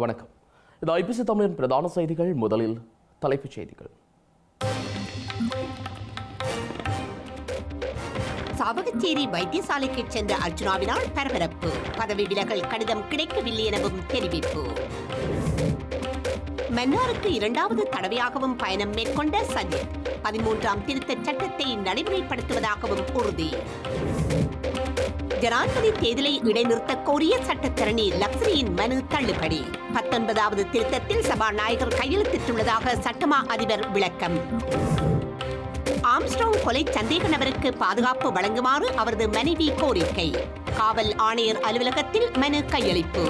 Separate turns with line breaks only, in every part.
வணக்கம். இது ஐபிசி தமிழின் பிரதான செய்திகள். முதலில் தலைப்புச் செய்திகள்.
சாவகச்சேரி வைத்தியசாலைக்கு சென்ற அர்ஜுனாவினால் பரபரப்பு. பதவி விலகல் கடிதம் கிடைக்கவில்லை எனவும் தெரிவிப்பு. மன்னாருக்கு இரண்டாவது தடவையாகவும் பயணம் மேற்கொண்ட சஜித் 13ஆம் திருத்தச் சட்டத்தை நடைமுறைப்படுத்துவதாகவும் உறுதி. ஜனாதிபதி தேர்தலை இடைநிறுத்தக் கோரிய சட்டத்தரணி லக்ஸரியின் மனு தள்ளுபடி. 19வது திருத்தத்தில் சபாநாயகர் கையெழுத்திட்டுள்ளதாக சட்டமா அதிபர் விளக்கம். ஆம்ஸ்ட்ராங் கொலை சந்தேக நபருக்கு பாதுகாப்பு வழங்குமாறு அவரது மனைவி கோரிக்கை. காவல் ஆணையர் அலுவலகத்தில் மனு கையளிப்பு.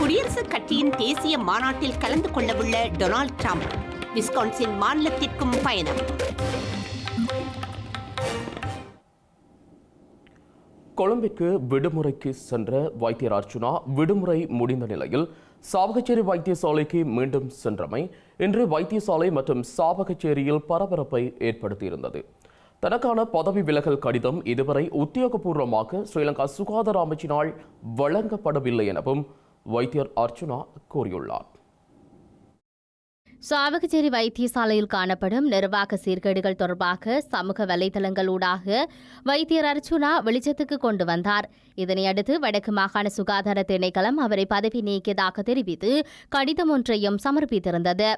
குடியரசுக் கட்சியின் தேசிய மாநாட்டில் கலந்து கொள்ளவுள்ள டொனால்ட் ட்ரம்ப் விஸ்கான்சின் மாநிலத்திற்கும் பயணம்.
கொழும்பிற்கு விடுமுறைக்கு சென்ற வைத்தியர் அர்ச்சுனா விடுமுறை முடிந்த நிலையில் சாவகச்சேரி வைத்தியசாலைக்கு மீண்டும் சென்றமை இன்று வைத்தியசாலை மற்றும் சாவகச்சேரியில் பரபரப்பை ஏற்படுத்தியிருந்தது. தனக்கான பதவி விலகல் கடிதம் இதுவரை உத்தியோகபூர்வமாக ஸ்ரீலங்கா சுகாதார அமைச்சினால் வழங்கப்படவில்லை எனவும் வைத்தியர் அர்ச்சுனா கூறியுள்ளார்.
சாவகச்சேரி வைத்தியசாலையில் காணப்படும் நிர்வாக சீர்கேடுகள் தொடர்பாக சமூக வலைதளங்களூடாக வைத்தியர் அர்ச்சுனா வெளிச்சத்துக்கு கொண்டு வந்தார். இதனையடுத்து வடக்கு மாகாண சுகாதார திணைக்களம் அவரை பதவி நீக்கியதாக தெரிவித்து கடிதம் ஒன்றையும் சமர்ப்பித்திருந்தது.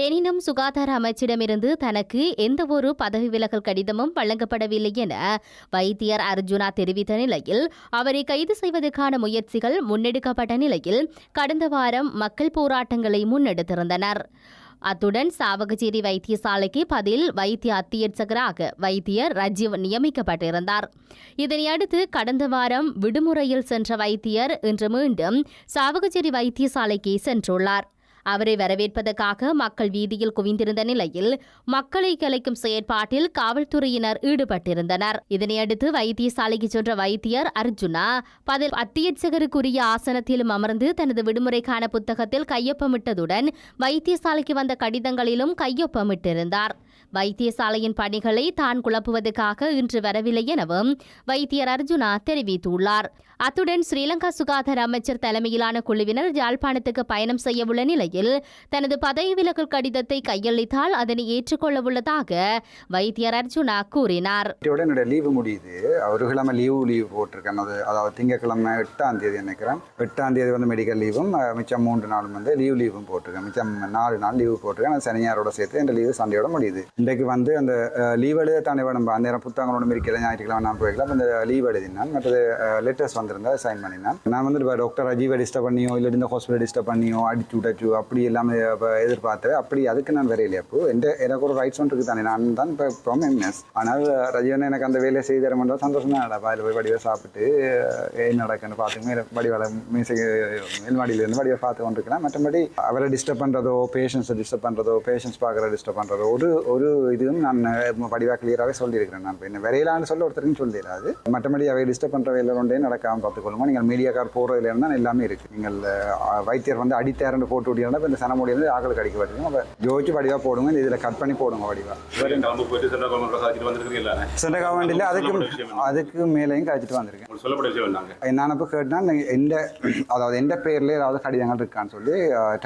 எனினும் சுகாதார அமைச்சிடமிருந்து தனக்கு எந்தவொரு பதவி விலகல் கடிதமும் வழங்கப்படவில்லை என வைத்தியர் அர்ச்சுனா தெரிவித்த நிலையில் அவரை கைது செய்வதற்கான முயற்சிகள் முன்னெடுக்கப்பட்ட நிலையில் கடந்த வாரம் மக்கள் போராட்டங்களை முன்னெடுத்திருந்தனர். அத்துடன் சாவகச்சேரி வைத்தியசாலைக்கு பதில் வைத்திய அத்தியட்சகராக வைத்தியர் ரஜீவ் நியமிக்கப்பட்டிருந்தார். இதனையடுத்து கடந்த வாரம் விடுமுறையில் சென்ற வைத்தியர் இன்று மீண்டும் சாவகச்சேரி வைத்தியசாலைக்கு சென்றுள்ளார். அவரை வரவேற்பதற்காக மக்கள் வீதியில் குவிந்திருந்த நிலையில் மக்களை கலைக்கும் செயற்பாட்டில் காவல்துறையினர் ஈடுபட்டிருந்தனர். இதனையடுத்து வைத்தியசாலைக்கு சென்ற வைத்தியர் அர்ச்சுனா பதில் அத்தியட்சகருக்குரிய ஆசனத்திலும் அமர்ந்து தனது விடுமுறைக்கான புத்தகத்தில் கையொப்பமிட்டதுடன் வைத்தியசாலைக்கு வந்த கடிதங்களிலும் கையொப்பமிட்டிருந்தார். வைத்தியசாலையின் பணிகளை தான் குழப்புவதற்காக இன்று வரவில்லை எனவும் வைத்தியர் அர்ச்சுனா தெரிவித்துள்ளார். அத்துடன் ஸ்ரீலங்கா சுகாதார அமைச்சர் தலைமையிலான குழுவினர் யாழ்ப்பாணத்துக்கு பயணம் செய்யவுள்ள நிலையில் தனது பதவி விலகல் கடிதத்தை கையளித்தால் அதனை ஏற்றுக்கொள்ளவுள்ளதாக வைத்தியர் அர்ச்சுனா கூறினார்.
என்னுடைய லீவு முடியுது, ஒரு கிழமை லீவு போட்டிருக்கேன். அதாவது திங்கட்கிழமை 8ஆம் தேதி நினைக்கிறேன். 8ஆம் தேதி வந்து மெடிக்கல் லீவும் மிச்சம் 3 நாளும் வந்து லீவும் போட்டிருக்கேன். மிச்சம் 4 நாள் லீவு போட்டிருக்கேன். அந்த சனியாரோட சேர்த்து இந்த லீவு சண்டையோட முடியுது. இன்றைக்கு வந்து அந்த லீவ் எழுத தானே வேணும். அந்த நேரம் புத்தகங்களோட இருக்கிற ஞாயிற்றுக்கிழமை நான் போய்க்கலாம். அந்த லீவ் எழுதினான். மற்றது லெட்டர்ஸ் வந்திருந்தா சைன் பண்ணினான். நான் வந்து டாக்டர் ரஜீவை டிஸ்டர்ப் பண்ணியோ இல்லை இந்த ஹாஸ்பிட்டல் டிஸ்டர்ப் பண்ணியோ அடிச்சு விட்டாச்சு அப்படி எல்லாமே எதிர்பார்த்தேன். அப்படி அதுக்கு நான் வரையிலே. அப்போ எனக்கு ஒரு ரைட்ஸ் ஒன்று இருக்குது தானே. நான் தான் இப்போ எம்எஸ். ஆனால் ரஜீவனை எனக்கு அந்த வேலையை செய்து தர மாட்டோம். சந்தோஷம் தான். அதில் போய் வடிவை சாப்பிட்டு என்ன நடக்குன்னு பார்த்துங்க. வடிவாள மேல்மாடியிலேருந்து வடிவை பார்த்து கொண்டிருக்கலாம். மற்றபடி அவரை டிஸ்டர்ப் பண்ணுறதோ பேஷண்ட்ஸை டிஸ்டர்ப் பண்ணுறதோ பேஷண்ட்ஸ் பார்க்குற டிஸ்டர்ப் பண்ணுறதோ ஒரு இதுவும் நான் வடிவாக கிளியராகவே சொல்லியிருக்கிறேன். நான் என்ன வரையிலான்னு சொல்ல ஒருத்தருக்கும் சொல்லிடாது. மற்றபடி அவை டிஸ்டர்ப் பண்ணுற வேலை ஒன்றே நடக்காமல் பார்த்துக்கொள்ளுங்க. நீங்கள் மீடியாக்கார் போகிறதுல இருந்தால் எல்லாமே இருக்குது. நீங்கள் வைத்தியர் வந்து அடித்தாரன்னு போட்டு விட்டீங்கன்னா இப்போ இந்த சனமொழியிலேருந்து ஆக்களுக்கு அடிக்க பார்த்தீங்க. அப்போ ஜோதிச்சு வடிவாக போடுங்க. இதில் கட் பண்ணி போடுங்க வடிவாக. சென்ற கவர்மெண்ட்டில் அதுக்கு மேலேயும் கழிச்சிட்டு வந்திருக்கேன். நான் இப்போ கேட்டால் அதாவது எந்த பேரில் ஏதாவது கடிதங்கள் இருக்கான்னு சொல்லி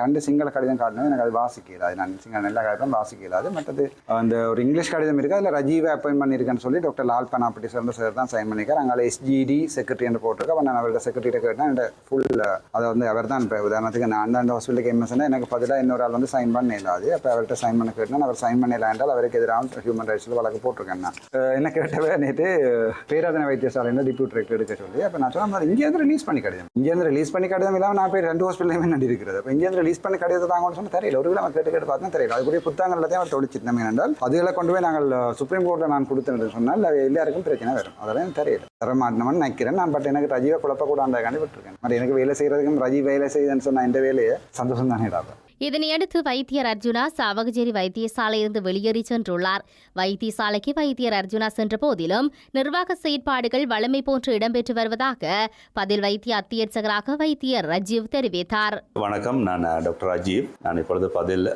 2 சிங்கள கடிதம் காட்டினது எனக்கு அது வாசிக்கலாது. நான் சிங்கள நல்ல கடிதம் வாசிக்கலாது. மற்றது அந்த ஒரு இங்கிலீஷ் கடிதம் இருக்குது. அதில் ரஜீவை அப்பாயின்ட் பண்ணியிருக்கேன்னு சொல்லி டாக்டர் லால் பனாப்பட்டி சார் தான் சைன் பண்ணியிருக்காரு. அங்கே SGD செக்ரட்டரி என்று போட்டிருக்கேன். அப்போ நான் அவரோட செக்ரட்டரியை கேட்டால் என்னோட ஃபுல் அதை வந்து அவர் தான். இப்போ உதாரணத்துக்கு நான் அந்த ஹாஸ்பிட்டலுக்கு எம்எஸ்னா எனக்கு பதிலாக இன்னொரு ஆள் வந்து சைன் பண்ண இல்லாது. அப்போ அவர்கிட்ட சைன் பண்ண கேட்டால் அவர் சைன் பண்ணல என்றால் அவருக்கு எதிராக ஹியூமன் ரைட்ஸில் வழக்கு போட்டிருக்கேன். நான் என்ன கேட்டவே நேற்று பேராதனை வைத்தியசாலையில் டிப்யூட் டைரக்டர் எடுக்க சொல்லி அப்போ நான் சொன்னேன் இங்கேருந்து ரிலீஸ் பண்ணி கடிதம். இங்கேருந்து ரிலீஸ் பண்ணி கடிதம் இல்லாமல் நான் போய் 2 ஹாஸ்பிட்டலையுமே நடி இருக்கிறது. அப்போ இங்கேருந்து ரிலீஸ் பண்ணி கடிதத்தை தாங்கன்னு சொன்னால் தெரியல. ஒரு கிலோ கேட்டு பார்த்தா தெரியல. அதுக்குரிய புத்தகங்கள் எல்லாத்தையும் அவர் தொழிச்சிருந்தோம் என்றால் அதுகளை கொண்டு போய் நாங்கள் சுப்ரீம் கோர்ட்டில் நான் கொடுத்தேன் சொன்னால் எல்லாருக்கும் பிரச்சனை வரும். அதெல்லாம் தெரியல. தரமாட்டணும்னு நினைக்கிறேன் நான். பட் எனக்கு ரஜீவை குழப்பக்கூடாது விட்டுருக்கேன். எனக்கு வேலை செய்யறதுக்கும் ரஜீவ் வேலை செய்யுதுன்னு சொன்ன இந்த வேலையை சந்தோஷம் தானே.
இதனையடுத்து வைத்தியர் அர்ஜுனா சாவகச்சேரி வைத்தியசாலையிலிருந்து வெளியேறி சென்றுள்ளார். வைத்தியசாலைக்கு வைத்தியர் அர்ஜுனா சென்ற போதிலும் நிர்வாக செயற்பாடுகள் வழமை போன்று இடம்பெற்று வருவதாக பதில் வைத்திய அத்தியட்சகராக வைத்தியர் ரஜீவ் தெரிவித்தார்.
வணக்கம், நான் டாக்டர் ராஜீவ். நான் இப்பொழுது பதில்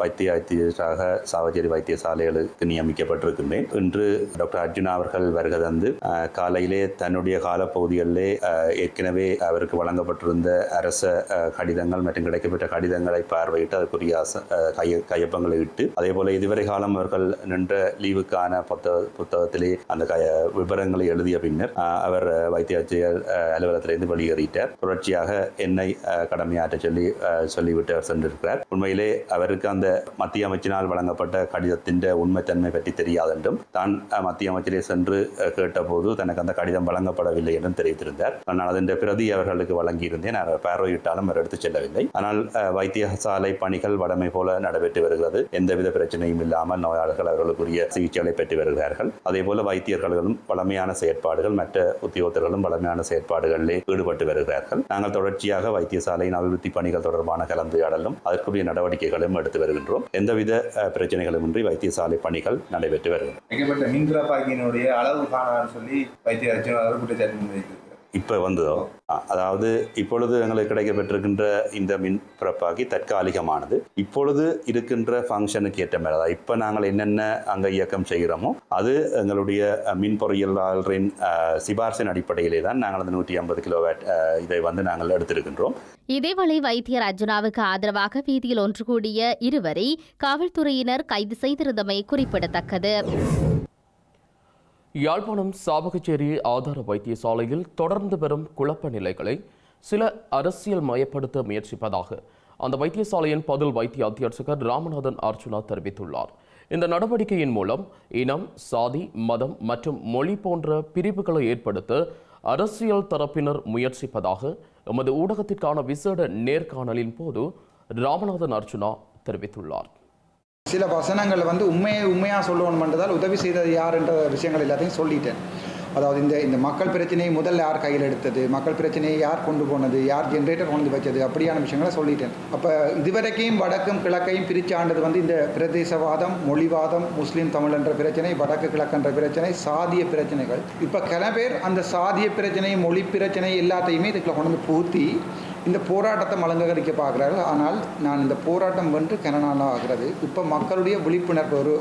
வைத்திய அத்தியட்சகராக சாவகச்சேரி வைத்தியசாலைகளுக்கு நியமிக்கப்பட்டிருக்கின்றேன். இன்று டாக்டர் அர்ஜுனா அவர்கள் வருகை தந்து காலையிலே தன்னுடைய காலப்பகுதிகளிலே ஏற்கனவே அவருக்கு வழங்கப்பட்டிருந்த அரச கடிதங்கள் மற்றும் கிடைக்கப்பட்ட கடிதங்களை பார்வையிட்டு அதற்குரிய கையொப்பங்களை இட்டு, அதே போல இதுவரை காலம் அவர்கள் நின்ற லீவுக்கான புத்தகத்திலே அந்த விவரங்களை எழுதிய பின்னர் அவர் வைத்திய ஆட்சியர் அலுவலகத்திலிருந்து வெளியேறிட்டார். தொடர்ச்சியாக என்னை கடமையாற்ற சொல்லிவிட்டு அவர் சென்றிருக்கிறார். உண்மையிலே அவருக்கு அந்த மத்திய அமைச்சினால் வழங்கப்பட்ட கடிதத்தின் உண்மைத்தன்மை பற்றி தெரியாது என்றும், தான் மத்திய அமைச்சரை சென்று கேட்டபோது தனக்கு அந்த கடிதம் வழங்கப்படவில்லை என்றும் தெரிவித்திருந்தார். ஆனால் அதன் பிரதி அவர்களுக்கு வழங்கியிருந்தேன். பார்வையிட்டாலும் அவர் எடுத்துச் செல்லவில்லை. ஆனால் வைத்தியசாலை பணிகள் வழமை போல நடைபெற்று வருகிறது. எந்தவித பிரச்சனையும் இல்லாமல் நோயாளர்கள் அவர்களுக்குரிய சிகிச்சைகளை பெற்று வருகிறார்கள். அதே போல வைத்தியர்களும் வளமையான செயற்பாடுகள், மற்ற உத்தியோகத்தர்களும் வளமையான செயற்பாடுகளிலே ஈடுபட்டு வருகிறார்கள். நாங்கள் தொடர்ச்சியாக வைத்தியசாலையின் அபிவிருத்தி பணிகள் தொடர்பான கலந்துரையாடலும் அதற்குரிய நடவடிக்கைகளும் எடுத்து வருகின்றோம். எந்தவித பிரச்சனைகளும் இன்றி வைத்தியசாலை பணிகள் நடைபெற்று வருகின்றன.
மின்பிறப்பாக்கியினுடைய அளவு காணான்னு சொல்லி வைத்திய அர்ஜுனா குற்றச்சாட்டு
இப்போ வந்ததோ, அதாவது இப்பொழுது எங்களுக்கு கிடைக்கப்பட்டிருக்கின்ற இந்த மின் பிறப்பாக்கி தற்காலிகமானது. இப்பொழுது இருக்கின்ற ஃபங்க்ஷனுக்கு ஏற்ற மாதிரி, அதாவது இப்போ நாங்கள் என்னென்ன அங்கே இயக்கம் செய்கிறோமோ அது எங்களுடைய மின் பொறியியலாளரின் சிபார்சின் அடிப்படையிலே தான் நாங்கள் அந்த 150 கிலோவாட் இதை நாங்கள் எடுத்திருக்கின்றோம்.
இதேவேளை வைத்தியர் அர்ஜுனாவுக்கு ஆதரவாக வீதியில் ஒன்று கூடிய இருவரை காவல்துறையினர் கைது செய்திருந்தமை குறிப்பிடத்தக்கது.
யாழ்ப்பாணம் சாவகச்சேரி ஆதார வைத்தியசாலையில் தொடர்ந்து வரும் குழப்ப நிலைகளை சில அரசியல் மயப்படுத்த முயற்சிப்பதாக அந்த வைத்தியசாலையின் பதில் வைத்திய அத்தியட்சகர் ராமநாதன் அர்ச்சுனா தெரிவித்துள்ளார். இந்த நடவடிக்கையின் மூலம் இனம், சாதி, மதம் மற்றும் மொழி போன்ற பிரிவுகளை ஏற்படுத்த அரசியல் தரப்பினர் முயற்சிப்பதாக எமது ஊடகத்திற்கான விசேட நேர்காணலின் போது ராமநாதன் அர்ச்சுனா தெரிவித்துள்ளார்.
சில வசனங்கள் உண்மையாக சொல்லணும்ன்றதால் உதவி செய்தது யார் என்ற விஷயங்கள் எல்லாத்தையும் சொல்லிட்டேன். அதாவது இந்த மக்கள் பிரச்சனையை முதல்ல யார் கையில் எடுத்தது, மக்கள் பிரச்சனையை யார் கொண்டு போனது, யார் ஜென்ரேட்டர் கொண்டு வச்சது, அப்படியான விஷயங்களை சொல்லிட்டேன். அப்போ இதுவரைக்கும் வடக்கும் கிழக்கையும் பிரிச்சாண்டது இந்த பிரதேசவாதம், மொழிவாதம், முஸ்லீம் தமிழ் என்ற பிரச்சனை, வடக்கு கிழக்குன்ற பிரச்சனை, சாதிய பிரச்சனைகள். இப்போ சில பேர் அந்த சாதிய பிரச்சனை, மொழி பிரச்சனை எல்லாத்தையுமே இதுக்குள்ள கொண்டு வந்து பூத்தி இந்த போராட்டத்தை மலங்கரிக்க பார்க்குறார்கள். ஆனால் நான் இந்த போராட்டம் வென்று கனநாளாக ஆகிறது. இப்போ மக்களுடைய விழிப்புணர்வு,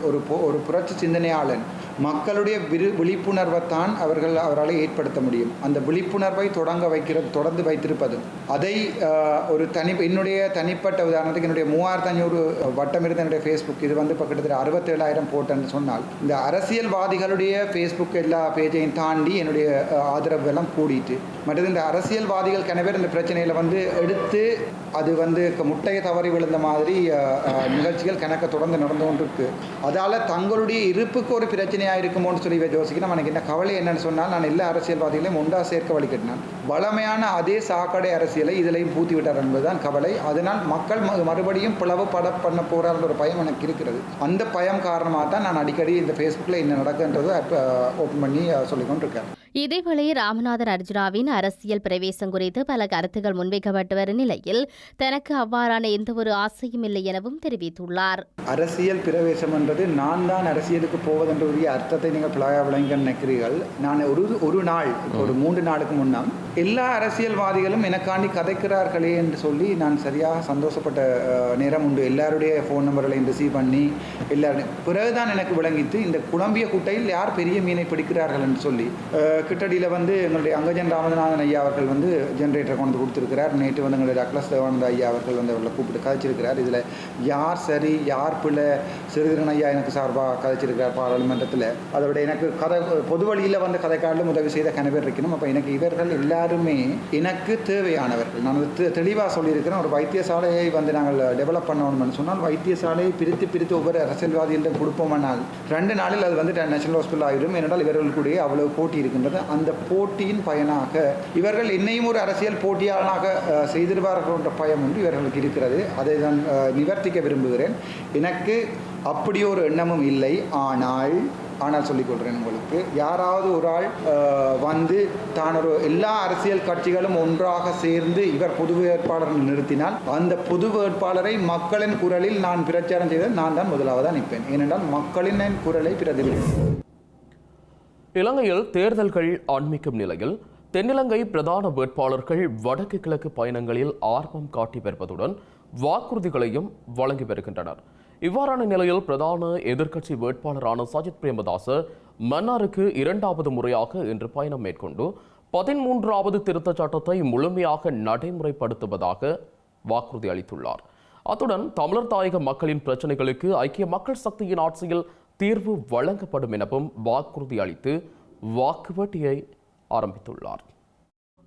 ஒரு புரட்சி சிந்தனையாளன் மக்களுடைய விழிப்புணர்வைத்தான் அவரால் ஏற்படுத்த முடியும். அந்த விழிப்புணர்வை தொடர்ந்து வைத்திருப்பதும் அதை ஒரு என்னுடைய தனிப்பட்ட உதாரணத்துக்கு என்னுடைய 3500 வட்டம் இருந்த என்னுடைய ஃபேஸ்புக் இது இப்போ கிட்டத்தட்ட 67,000 போட்டேன்னு சொன்னால், இந்த அரசியல்வாதிகளுடைய ஃபேஸ்புக் எல்லா பேஜையும் தாண்டி என்னுடைய ஆதரவு எல்லாம் கூடிட்டு, மற்றது இந்த அரசியல்வாதிகள் கனவேர் இந்த பிரச்சனையில் எடுத்து அது முட்டையை தவறி விழுந்த மாதிரி நிகழ்ச்சிகள் கணக்க தொடர்ந்து நடந்து கொண்டிருக்கு. அதால் தங்களுடைய இருப்புக்கு ஒரு பிரச்சனையாக இருக்குமோன்னு சொல்லி யோசிக்கணும். எனக்கு என்ன கவலை என்னன்னு சொன்னால், நான் எல்லா அரசியல்வாதிகளையும் ஒன்றா சேர்க்க வழிகட்டினான். வளமையான அதே சாக்கடை அரசியலை இதிலையும் பூத்தி விட்டார் என்பதுதான் கவலை. அதனால் மக்கள் மறுபடியும் பிளவு பண்ண போகிறார் ஒரு பயம் எனக்கு இருக்கிறது. அந்த பயம் காரணமாக தான் நான் அடிக்கடி இந்த ஃபேஸ்புக்கில் என்ன நடக்குன்றதை ஓப்பன் பண்ணி சொல்லிக்கொண்டிருக்கேன்.
இதேவேளை ராமநாதன் அர்ஜுனாவின் அரசியல் பிரவேசம் குறித்து பல கருத்துக்கள் முன்வைக்கப்பட்டு வரும் நிலையில் தனக்கு அவ்வாறான எந்த ஒரு ஆசையும் இல்லை எனவும் தெரிவித்துள்ளார்.
அரசியல் பிரவேசம் என்றது நான் தான் அரசியலுக்கு போவதென்ற அர்த்தத்தை நீங்கள் விளங்க நினைக்கிறீர்கள். நான் ஒரு நாள், ஒரு 3 நாளுக்கு முன்னால் எல்லா அரசியல்வாதிகளும் எனக்காண்டி கதைக்கிறார்களே என்று சொல்லி நான் சரியாக சந்தோஷப்பட்ட நேரம் உண்டு. எல்லாருடைய ஃபோன் நம்பர்களையும் ரிசீவ் பண்ணி எல்லாரும் பிறகுதான் எனக்கு விளங்கித்து இந்த குழம்பிய குட்டையில் யார் பெரிய மீனை பிடிக்கிறார்கள் என்று சொல்லி கிட்டடியில் எங்களுடைய அங்கஜன் ராமநாதன் ஐயா அவர்கள் ஜென்ரேட்டர் கொண்டு கொடுத்துருக்கிறார். நேற்று எங்களுடைய டக்ளஸ் தேவானந்த ஐயா அவர்கள் அவர்களை கூப்பிட்டு கதைச்சிருக்கிறார். இதில் யார் சரி யார் பிள்ளை, சிறிதரன் ஐயா எனக்கு சார்பாக கதைச்சிருக்கிறார் பாராளுமன்றத்தில். அதை விட எனக்கு பொது வழியில் கதைக்காட்டிலும் உதவி செய்த கனவேர் இருக்கணும். அப்போ எனக்கு இவர்கள் எல்லாருமே எனக்கு தேவையானவர்கள். நான் தெளிவாக சொல்லியிருக்கிறேன். ஒரு வைத்தியசாலையை நாங்கள் டெவலப் பண்ணணும்னு சொன்னால் வைத்தியசாலையை பிரித்து ஒவ்வொரு அரசியல்வாதிகளிடம் கொடுப்போம்னால் 2 நாளில் அது நேஷனல் ஹாஸ்பிட்டல் ஆகிடும். ஏனென்றால் இவர்களுக்குடைய அவ்வளவு போட்டி இருக்கின்றது. அந்த போட்டியின் பயனாக இவர்கள் என்னையும் ஒரு அரசியல் போட்டியாளனாக செய்திருவார்கள் என்ற பயம் ஒன்று இவர்களுக்கு இருக்கிறது. அதை நான் நிவர்த்திக்க விரும்புகிறேன். எனக்கு அப்படி ஒரு எண்ணமும் இல்லை. ஆனால் ஆனால் சொல்லிக்கொள்கிறேன் உங்களுக்கு, யாராவது ஒரு ஆள் வந்து தான் ஒரு எல்லா அரசியல் கட்சிகளும் ஒன்றாக சேர்ந்து இவர் பொது வேட்பாளர் நிறுத்தினால் அந்த பொது வேட்பாளரை மக்களின் குரலில் நான் பிரச்சாரம் செய்த நான் தான் முதலாவதாக நிற்பேன். ஏனென்றால் மக்களின் குரலை பிரதிபலிப்பேன்.
இலங்கையில் தேர்தல்கள் ஆன்மீகம் நிலையில் தென்னிலங்கை பிரதான வேட்பாளர்கள் வடக்கு கிழக்கு பயணங்களில் ஆர்வம் காட்டி வருவதுடன் வாக்குறுதிகளையும் வழங்கி வருகின்றனர். இவ்வாறான நிலையில் பிரதான எதிர்க்கட்சி வேட்பாளரான சஜித் பிரேமதாச மன்னாருக்கு 2வது முறையாக இன்று பயணம் மேற்கொண்டு 13வது திருத்தச் சட்டத்தை முழுமையாக நடைமுறைப்படுத்துவதாக வாக்குறுதி அளித்துள்ளார். அத்துடன் தமிழர் தாயக மக்களின் பிரச்சினைகளுக்கு ஐக்கிய மக்கள் சக்தியின் ஆட்சியில் தீர்வு வழங்கப்படும் எனவும் வாக்குறுதி அளித்து வாக்குவேட்டையை ஆரம்பித்துள்ளார்.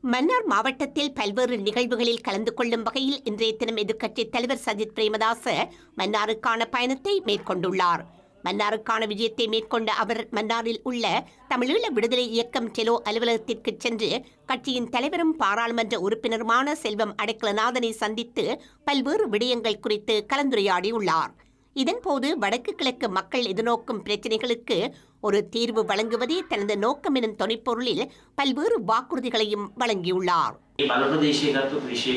மன்னார் மாவட்டத்தில் பல்வேறு நிகழ்வுகளில் கலந்து கொள்ளும் வகையில் இன்றைய தினம் எதிர்க்கட்சித் தலைவர் சஜித் பிரேமதாச மன்னாருக்கான பயணத்தை மேற்கொண்டுள்ளார். மன்னாருக்கான விஜயத்தை மேற்கொண்ட அவர் மன்னாரில் உள்ள தமிழீழ விடுதலை இயக்கம் டெலோ அலுவலகத்திற்கு சென்று கட்சியின் தலைவரும் பாராளுமன்ற உறுப்பினருமான செல்வம் அடைக்கலநாதனை சந்தித்து பல்வேறு விடயங்கள் குறித்து கலந்துரையாடியுள்ளார். இதன்போது வடக்கு கிழக்கு மக்கள் எதிர்நோக்கும் பிரச்சினைகளுக்கு ஒரு தீர்வு வழங்குவதே தனது நோக்கம் எனும் தொனிப்பொருளில் பல்வேறு வாக்குறுதிகளையும் வழங்கியுள்ளார்.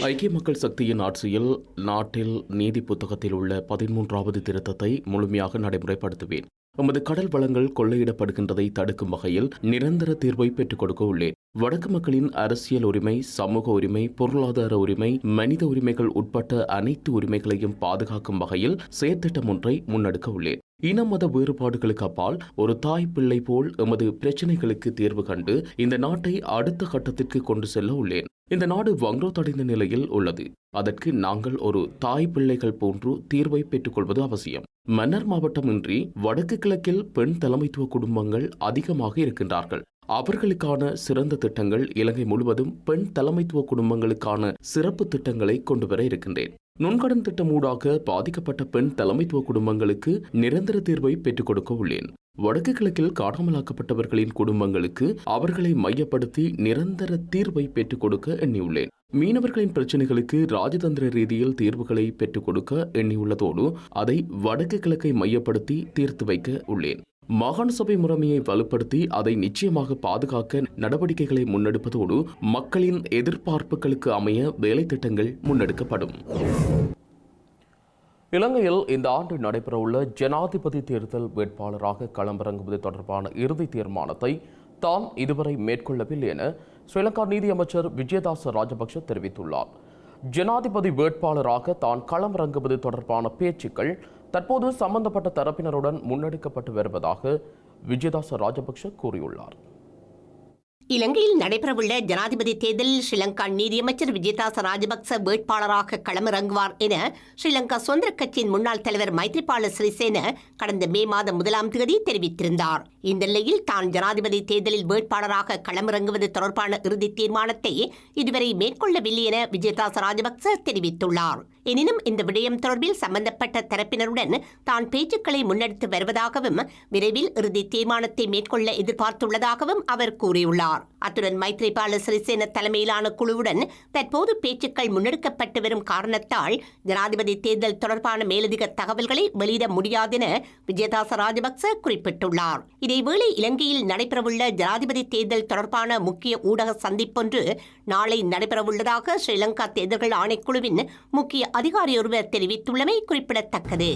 ஐக்கிய மக்கள் சக்தியின் ஆட்சியில் நாட்டில் நீதி புத்தகத்தில் உள்ள 13வது திருத்தத்தை முழுமையாக நடைமுறைப்படுத்துவேன். எமது கடல் வளங்கள் கொள்ளையிடப்படுகின்றதை தடுக்கும் வகையில் நிரந்தர தீர்வை பெற்றுக் கொடுக்க உள்ளேன். வடக்கு மக்களின் அரசியல் உரிமை, சமூக உரிமை, பொருளாதார உரிமை, மனித உரிமைகள் உட்பட்ட அனைத்து உரிமைகளையும் பாதுகாக்கும் வகையில் செயற்திட்டம் ஒன்றை முன்னெடுக்க உள்ளேன். இன மத வேறுபாடுகளுக்கு அப்பால் ஒரு தாய் பிள்ளை போல் எமது பிரச்சினைகளுக்கு தீர்வு கண்டு இந்த நாட்டை அடுத்த கட்டத்திற்கு கொண்டு செல்ல உள்ளேன். இந்த நாடு வங்குரோத்தடைந்த நிலையில் உள்ளது. அதற்கு நாங்கள் ஒரு தாய் பிள்ளைகள் போன்று தீர்வை பெற்றுக்கொள்வது அவசியம். மன்னார் மாவட்டம் இன்றி வடக்கு கிழக்கில் பெண் தலைமைத்துவ குடும்பங்கள் அதிகமாக இருக்கின்றார்கள். அவர்களுக்கான சிறந்த திட்டங்கள் இலங்கை முழுவதும் பெண் தலைமைத்துவ குடும்பங்களுக்கான சிறப்பு திட்டங்களை கொண்டுவர இருக்கின்றேன். நுண்கடன் திட்டம் ஊடாக பாதிக்கப்பட்ட பெண் தலைமைத்துவ குடும்பங்களுக்கு நிரந்தர தீர்வை பெற்றுக் கொடுக்க உள்ளேன். வடக்கு கிழக்கில் காணாமலாக்கப்பட்டவர்களின் குடும்பங்களுக்கு அவர்களை மையப்படுத்தி நிரந்தர தீர்வை பெற்றுக் கொடுக்க எண்ணியுள்ளேன். மீனவர்களின் பிரச்சினைகளுக்கு ராஜதந்திர ரீதியில் தீர்வுகளை பெற்றுக் கொடுக்க எண்ணியுள்ளதோடு அதை வடக்கு கிழக்கை மையப்படுத்தி தீர்த்து வைக்க உள்ளேன். மாகாண சபை முறைமையை வலுப்படுத்தி அதை நிச்சயமாக பாதுகாக்க நடவடிக்கைகளை முன்னெடுப்பதோடு மக்களின் எதிர்பார்ப்புகளுக்கு அமைய வேலை திட்டங்கள் முன்னெடுக்கப்படும். இலங்கையில் இந்த ஆண்டு நடைபெறவுள்ள ஜனாதிபதி தேர்தல் வேட்பாளராக களமிறங்குவது தொடர்பான இறுதி தீர்மானத்தை தாம் இதுவரை மேற்கொள்ளவில்லை என ஸ்ரீலங்கா நீதியமைச்சர் விஜயதாச ராஜபக்ஷ தெரிவித்துள்ளார். ஜனாதிபதி வேட்பாளராக தான் களமிறங்குவது தொடர்பான பேச்சுக்கள் தற்போது சம்பந்தப்பட்ட தரப்பினருடன் முன்னெடுக்கப்பட்டு வருவதாக விஜயதாச ராஜபக்ஷ கூறியுள்ளார்.
இலங்கையில் நடைபெறவுள்ள ஜனாதிபதி தேர்தலில் ஸ்ரீலங்கா நீதியமைச்சர் விஜயதாச ராஜபக்ச வேட்பாளராக களமிறங்குவார் என ஸ்ரீலங்கா சுதந்திர கட்சியின் முன்னாள் தலைவர் மைத்ரிபால சிறிசேன கடந்த மே மாதம் 1ஆம் தேதி தெரிவித்திருந்தார். இந்த நிலையில் தான் ஜனாதிபதி தேர்தலில் வேட்பாளராக களமிறங்குவது தொடர்பான இறுதி தீர்மானத்தை இதுவரை மேற்கொள்ளவில்லை என விஜயதாச ராஜபக்ச தெரிவித்துள்ளார். எனினும் இந்த விடயம் தொடர்பில் சம்பந்தப்பட்ட தரப்பினருடன் தான் பேச்சுக்களை முன்னெடுத்து வருவதாகவும் விரைவில் இறுதி தீர்மானத்தை மேற்கொள்ள எதிர்பார்த்துள்ளதாகவும் அவர் கூறியுள்ளார். அத்துடன் மைத்ரிபால சிறிசேன தலைமையிலான குழுவுடன் தற்போது பேச்சுக்கள் முன்னெடுக்கப்பட்டு வரும் காரணத்தால் ஜனாதிபதி தேர்தல் தொடர்பான மேலதிக தகவல்களை வெளியிட முடியாதென விஜயதாச ராஜபக்ச குறிப்பிட்டுள்ளார். இதேவேளை இலங்கையில் நடைபெறவுள்ள ஜனாதிபதி தேர்தல் தொடர்பான முக்கிய ஊடக சந்திப்பொன்று நாளை நடைபெறவுள்ளதாக ஸ்ரீலங்கா தேர்தல்கள் ஆணைக்குழுவின் முக்கிய அதிகாரி ஒருவர் தெரிவித்துள்ளமை குறிப்பிடத்தக்கது.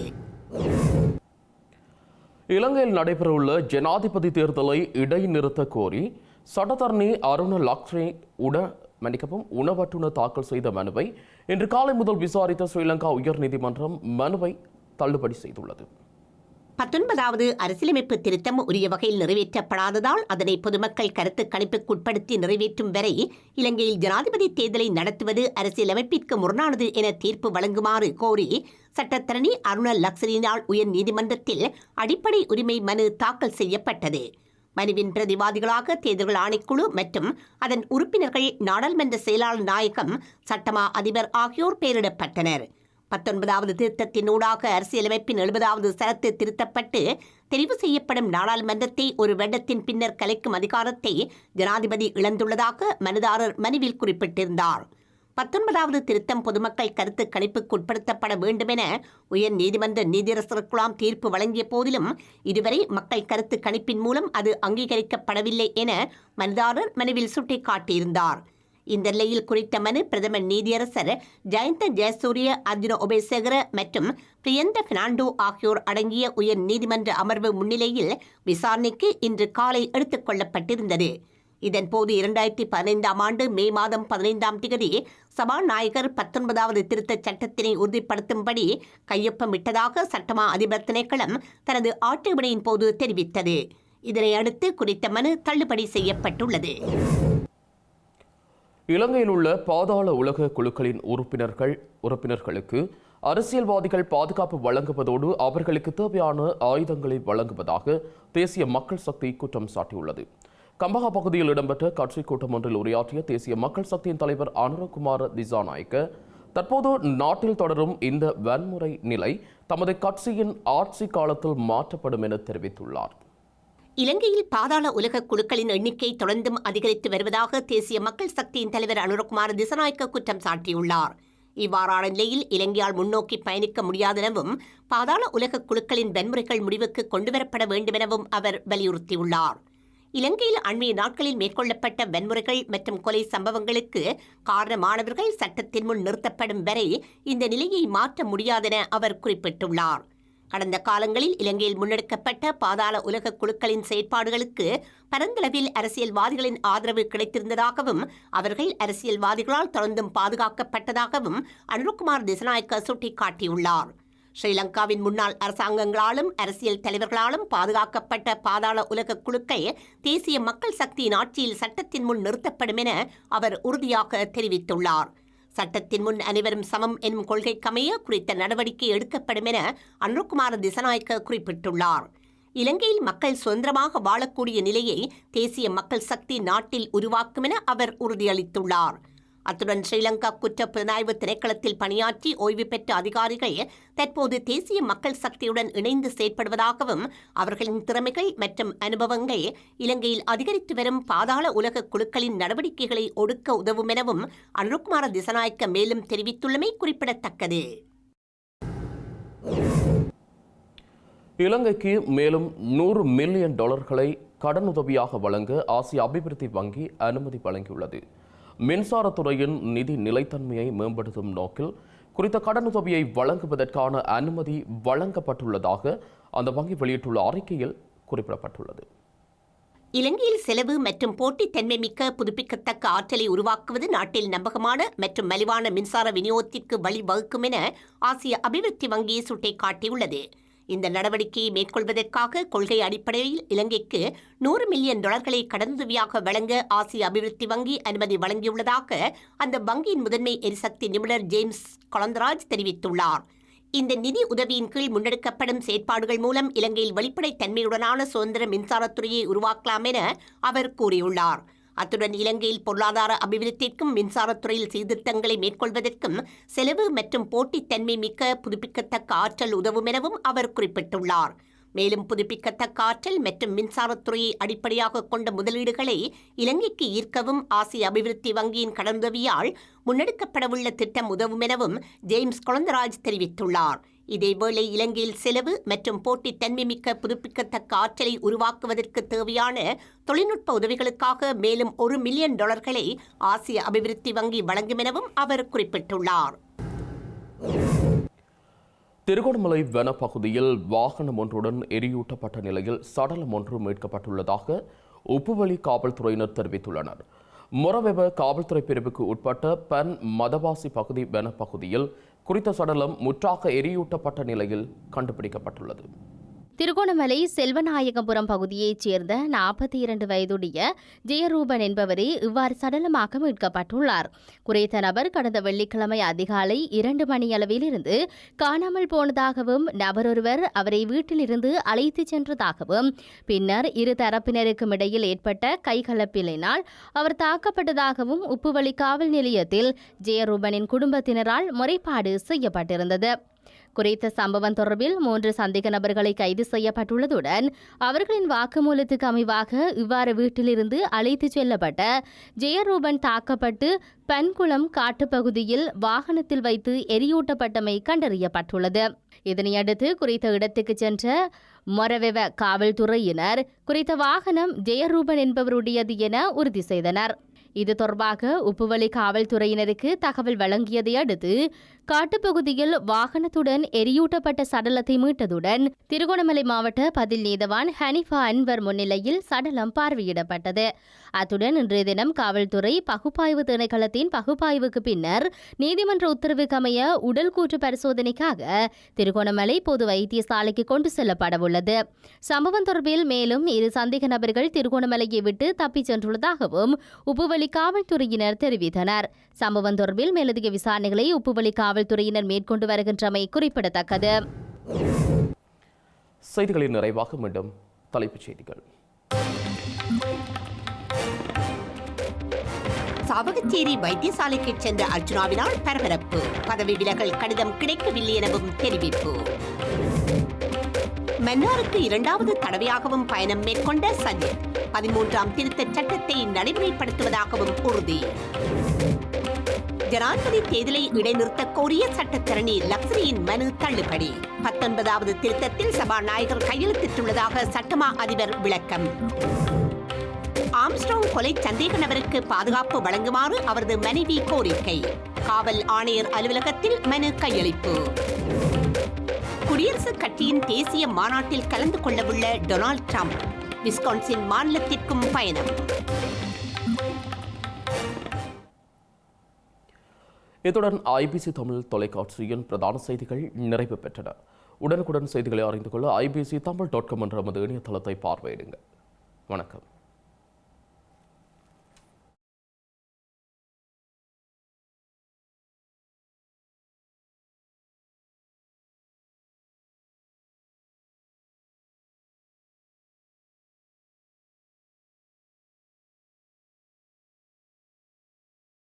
இலங்கையில் நடைபெறவுள்ள ஜனாதிபதி தேர்தலை இடைநிறுத்த கோரி சட்டத்தரணி அருண லக்ஷ்மி உணவட்டுநர் தாக்கல் செய்த மனுவை இன்று காலை முதல் விசாரித்த ஸ்ரீலங்கா உயர்நீதிமன்றம் மனுவை தள்ளுபடி செய்துள்ளது.
19வது அரசியலமைப்பு திருத்தம் உரிய வகையில் நிறைவேற்றப்படாததால் அதனை பொதுமக்கள் கருத்து கணிப்புக்குட்படுத்தி நிறைவேற்றும் வரை இலங்கையில் ஜனாதிபதி தேர்தலை நடத்துவது அரசியலமைப்பிற்கு முரணானது என தீர்ப்பு வழங்குமாறு கோரி சட்டத்தரணி அருண லக்ஷ்மியினால் உயர் நீதிமன்றத்தில் அடிப்படை உரிமை மனு தாக்கல் செய்யப்பட்டது. மனுவின் பிரதிவாதிகளாக தேர்தல்கள் ஆணைக்குழு மற்றும் அதன் உறுப்பினர்கள், நாடாளுமன்ற செயலாளர் நாயகம், சட்டமா அதிபர் ஆகியோர் பெயரிடப்பட்டனர். 19வது திருத்தத்தினூடாக அரசியலமைப்பின் 70வது சரத்து திருத்தப்பட்டு தெரிவு செய்யப்படும் நாடாளுமன்றத்தை ஒரு வருடத்தின் பின்னர் கலைக்கும் அதிகாரத்தை ஜனாதிபதி இழந்துள்ளதாக மனுதாரர் மனுவில் குறிப்பிட்டிருந்தார். 19வது திருத்தம் பொதுமக்கள் கருத்து கணிப்புக்கு உட்படுத்தப்பட வேண்டும் என உயர் நீதிமன்ற நீதியரசர் குழாம் தீர்ப்பு வழங்கிய போதிலும் இதுவரை மக்கள் கருத்து கணிப்பின் மூலம் அது அங்கீகரிக்கப்படவில்லை என மனுதாரர் மனுவில் சுட்டிக்காட்டியிருந்தார். இந்த நிலையில் குறித்த மனு பிரதமர் நீதியரசர் ஜயந்த ஜெயசூரிய, அர்ஜுன உபேசேகர மற்றும் பிரியந்த பெர்னாண்டோ ஆகியோர் அடங்கிய உயர் நீதிமன்ற அமர்வு முன்னிலையில் விசாரணைக்கு இன்று காலை எடுத்துக் கொள்ளப்பட்டிருந்தது. இதன்போது 2015ஆம் ஆண்டு மே மாதம் 15ஆம் தேதி சபாநாயகர் 19வது திருத்தச் சட்டத்தினை உறுதிப்படுத்தும்படி கையொப்பமிட்டதாக சட்டமா அதிபர் திணைக்களம் தனது ஆட்சேபனையின் போது தெரிவித்தது. இதனை அடுத்து குறித்த மனு தள்ளுபடி செய்யப்பட்டுள்ளது.
இலங்கையில் உள்ள பாதாள உலக குழுக்களின் உறுப்பினர்களுக்கு அரசியல்வாதிகள் பாதுகாப்பு வழங்குவதோடு அவர்களுக்கு தேவையான ஆயுதங்களை வழங்குவதாக தேசிய மக்கள் சக்தி குற்றம் சாட்டியுள்ளது. கம்பஹா பகுதியில் இடம்பெற்ற கட்சி கூட்டம் ஒன்றில் உரையாற்றிய தேசிய மக்கள் சக்தியின் தலைவர் அனுரகுமார திசாநாயக்க, தற்போது நாட்டில் தொடரும் இந்த வன்முறை நிலை தமது கட்சியின் ஆட்சி காலத்தில் மாற்றப்படும் என தெரிவித்துள்ளார்.
இலங்கையில் பாதாள உலக குழுக்களின் எண்ணிக்கை தொடர்ந்தும் அதிகரித்து வருவதாக தேசிய மக்கள் சக்தியின் தலைவர் அனுரகுமார திசாநாயக்க குற்றம் சாட்டியுள்ளார். இவ்வாறான நிலையில் இலங்கையால் முன்னோக்கி பயணிக்க முடியாதெனவும் பாதாள உலக குழுக்களின் வன்முறைகள் முடிவுக்கு கொண்டுவரப்பட வேண்டுமெனவும் அவர் வலியுறுத்தியுள்ளார். இலங்கையில் அண்மைய நாட்களில் மேற்கொள்ளப்பட்ட வன்முறைகள் மற்றும் கொலை சம்பவங்களுக்கு காரணமானவர்கள் சட்டத்தின் முன் நிறுத்தப்படும் வரை இந்த நிலையை மாற்ற முடியாதென அவர் குறிப்பிட்டுள்ளார். கடந்த காலங்களில் இலங்கையில் முன்னெடுக்கப்பட்ட பாதாள உலக குழுக்களின் செயற்பாடுகளுக்கு பரந்தளவில் அரசியல்வாதிகளின் ஆதரவு கிடைத்திருந்ததாகவும் அவர்கள் அரசியல்வாதிகளால் தொடர்ந்தும் பாதுகாக்கப்பட்டதாகவும் அனுரகுமார் திசாநாயக்க சுட்டிக்காட்டியுள்ளார். ஸ்ரீலங்காவின் முன்னாள் அரசாங்கங்களாலும் அரசியல் தலைவர்களாலும் பாதுகாக்கப்பட்ட பாதாள உலக குழுக்கள் தேசிய மக்கள் சக்தியின் ஆட்சியில் சட்டத்தின் முன் நிறுத்தப்படும் என அவர் உறுதியாக தெரிவித்துள்ளார். சட்டத்தின் முன் அனைவரும் சமம் எனும் கொள்கைக்கமைய குறித்த நடவடிக்கை எடுக்கப்படும் என அனுரகுமார திசாநாயக்க குறிப்பிட்டுள்ளார். இலங்கையில் மக்கள் சுதந்திரமாக வாழக்கூடிய நிலையை தேசிய மக்கள் சக்தி நாட்டில் உருவாக்கும் என அவர் உறுதியளித்துள்ளார். அத்துடன் ஸ்ரீலங்கா குற்ற புலனாய்வு திணைக்களத்தில் பணியாற்றி ஓய்வு பெற்ற அதிகாரிகள் தற்போது தேசிய மக்கள் சக்தியுடன் இணைந்து செயற்படுவதாகவும் அவர்களின் திறமைகள் மற்றும் அனுபவங்கள் இலங்கையில் அதிகரித்து வரும் பாதாள உலக குழுக்களின் நடவடிக்கைகளை ஒடுக்க உதவும் எனவும் அனுரகுமார திசாநாயக்க மேலும் தெரிவித்துள்ளமை குறிப்பிடத்தக்கது.
இலங்கைக்கு மேலும் $100 மில்லியன் கடனுதவியாக வழங்க ஆசிய அபிவிருத்தி வங்கி அனுமதி வழங்கியுள்ளது. மின்சாரத்துறையின் நிதி நிலைத்தன்மையை மேம்படுத்தும் நோக்கில் குறித்த கடனுதவியை வழங்குவதற்கான அனுமதி வழங்கப்பட்டுள்ளதாக அந்த வங்கி வெளியிட்டுள்ள அறிக்கையில் குறிப்பிடப்பட்டுள்ளது.
இலங்கையில் செலவு மற்றும் போட்டித்தன்மை மிக்க புதுப்பிக்கத்தக்க ஆற்றலை உருவாக்குவது நாட்டில் நம்பகமான மற்றும் மலிவான மின்சார விநியோகத்திற்கு வழிவகுக்கும் என ஆசிய அபிவிருத்தி வங்கி சுட்டிக்காட்டியுள்ளது. இந்த நடவடிக்கையை மேற்கொள்வதற்காக கொள்கை அடிப்படையில் இலங்கைக்கு $100 மில்லியன் கடனுதவியாக வழங்க ஆசிய அபிவிருத்தி வங்கி அனுமதி வழங்கியுள்ளதாக அந்த வங்கியின் முதன்மை எரிசக்தி நிபுணர் ஜேம்ஸ் கொலந்தராஜ் தெரிவித்துள்ளார். இந்த நிதி உதவியின் கீழ் முன்னெடுக்கப்படும் செயற்பாடுகள் மூலம் இலங்கையில் வெளிப்படைத்தன்மையுடனான சுதந்திர மின்சாரத்துறையை உருவாக்கலாம் என அவர் கூறியுள்ளார். அத்துடன் இலங்கையில் பொருளாதார அபிவிருத்திக்கும் மின்சாரத்துறையில் சீர்திருத்தங்களை மேற்கொள்வதற்கும் செலவு மற்றும் போட்டித்தன்மை மிக்க புதுப்பிக்கத்தக்க ஆற்றல் உதவும் எனவும் அவர் குறிப்பிட்டுள்ளார். மேலும் புதுப்பிக்கத்தக்க ஆற்றல் மற்றும் மின்சாரத்துறையை அடிப்படையாக கொண்ட முதலீடுகளை இலங்கைக்கு ஈர்க்கவும் ஆசிய அபிவிருத்தி வங்கியின் கடனுதவியால் முன்னெடுக்கப்படவுள்ள திட்டம் உதவும் எனவும் ஜேம்ஸ் கொலந்தராஜ் தெரிவித்துள்ளார். இதேவேளை இலங்கையில் செலவு மற்றும் போட்டித்தன்மை மிக்க புதுப்பிக்கத்தக்க ஆற்றலை உருவாக்குவதற்கு தேவையான தொழில்நுட்ப உதவிகளுக்காக மேலும் $1 மில்லியன் ஆசிய அபிவிருத்தி வங்கி வழங்கும் எனவும் அவர் குறிப்பிட்டுள்ளார்.
திருகோணமலை வனப்பகுதியில் வாகனம் ஒன்றுடன் எரியூட்டப்பட்ட நிலையில் சடலம் ஒன்று மீட்கப்பட்டுள்ளதாக உப்புவெளி காவல்துறையினர் தெரிவித்துள்ளனர். மொரவெவ காவல்துறை பிரிவுக்கு உட்பட்ட பன் மதவாசி பகுதி வனப்பகுதியில் குறித்த சடலம் முற்றாக எரியூட்டப்பட்ட நிலையில் கண்டுபிடிக்கப்பட்டுள்ளது.
திருகோணமலை செல்வநாயகபுரம் பகுதியைச் சேர்ந்த 42 வயதுடைய ஜெயரூபன் என்பவரே இவ்வாறு சடலமாக மீட்கப்பட்டுள்ளார். குறித்த நபர் கடந்த வெள்ளிக்கிழமை அதிகாலை 2 மணியளவில் இருந்து காணாமல் போனதாகவும் நபரொருவர் அவரை வீட்டிலிருந்து அழைத்துச் சென்றதாகவும் பின்னர் இரு தரப்பினருக்கும் இடையில் ஏற்பட்ட கைகலப்பிலினால் அவர் தாக்கப்பட்டதாகவும் உப்புவெளி காவல் நிலையத்தில் ஜெயரூபனின் குடும்பத்தினரால் முறைப்பாடு செய்யப்பட்டிருந்தது. குறித்த சம்பவம் தொடர்பில் 3 சந்தேக நபர்களை கைது செய்யப்பட்டுள்ளதுடன் அவர்களின் வாக்குமூலத்துக்கு அமைவாக இவ்வாறு வீட்டிலிருந்து அழைத்துச் செல்லப்பட்ட ஜெயரூபன் தாக்கப்பட்டு பன்குளம் காட்டுப்பகுதியில் வாகனத்தில் வைத்து எரியூட்டப்பட்டமை கண்டறியப்பட்டுள்ளது. இதனையடுத்து குறித்த இடத்துக்கு சென்ற மொரவெவ காவல்துறையினர் குறித்த வாகனம் ஜெயரூபன் என்பவருடையது என உறுதி செய்தனர். இது தொடர்பாக உப்புவளி காவல்துறையினருக்கு தகவல் வழங்கியதை அடுத்து காட்டுப்பகுதியில் வாகனத்துடன் எரியூட்டப்பட்ட சடலத்தை மீட்டதுடன் திருகோணமலை மாவட்ட பதில் நீதவான் ஹனிஃபா அன்வர் முன்னிலையில் சடலம் பார்வையிடப்பட்டது. அத்துடன் இன்றைய தினம் காவல்துறை பகுப்பாய்வு திணைக்களத்தின் பகுப்பாய்வுக்கு பின்னர் நீதிமன்ற உத்தரவுக்கு அமைய உடல் கூற்று பரிசோதனைக்காக திருகோணமலை பொது வைத்தியசாலைக்கு கொண்டு செல்லப்படவுள்ளது. சம்பவம் தொடர்பில் மேலும் 2 சந்தேக நபர்கள் திருகோணமலையை விட்டு தப்பிச் சென்றுள்ளதாகவும் உப்புவளி காவல்துறையினர் தெரிவித்தனர். சம்பவம் தொடர்பில் மேலதிக விசாரணைகளை உப்புவளி காவல்துறையினர் மேற்கொண்டு வருகின்றமை குறிப்பிடத்தக்கது.
செய்திகளின் நிறைவாக மீண்டும் தலைப்புச் செய்திகள்.
சாவகச்சேரி வைத்தியசாலைக்கு சென்ற அர்ச்சுனாவினால் பரபரப்பு. பதவி விலகல் கடிதம் கிடைக்கவில்லை எனவும் தெரிவிப்பு. மன்னாருக்கு 2வது தடவையாகவும் பயணம் மேற்கொண்ட சஜித் 13ஆம் திருத்தச் சட்டத்தை நடைமுறைப்படுத்துவதாகவும் உறுதி. ஜனாதிபதி தேர்தலை இடைநிறுத்த கோரிய சட்டத்தரணி லக்ஸரியின் மனு தள்ளுபடி. 19வது திருத்தத்தில் சபாநாயகர் கையெழுத்திட்டுள்ளதாக சட்டமா அதிபர் விளக்கம். ஆம்ஸ்ட்ராங் கொலை சந்தேக நபருக்கு பாதுகாப்பு வழங்குமாறு அவரது மனைவி கோரிக்கை. காவல் ஆணையர் அலுவலகத்தில் மனு கையளிப்பு. குடியரசுக் கட்சியின் தேசிய மாநாட்டில் கலந்து கொள்ளவுள்ள டொனால்ட் ட்ரம்ப் விஸ்கான்சின் மாநிலத்திற்கும் பயணம்.
இத்துடன் IBC தமிழ் தொலைக்காட்சியின் பிரதான செய்திகள் நிறைவு பெற்றன. உடனுக்குடன் செய்திகளை அறிந்து கொள்ள IBC தமிழ்.com என்ற நமது இணையதளத்தை பார்வையிடுங்கள். வணக்கம்.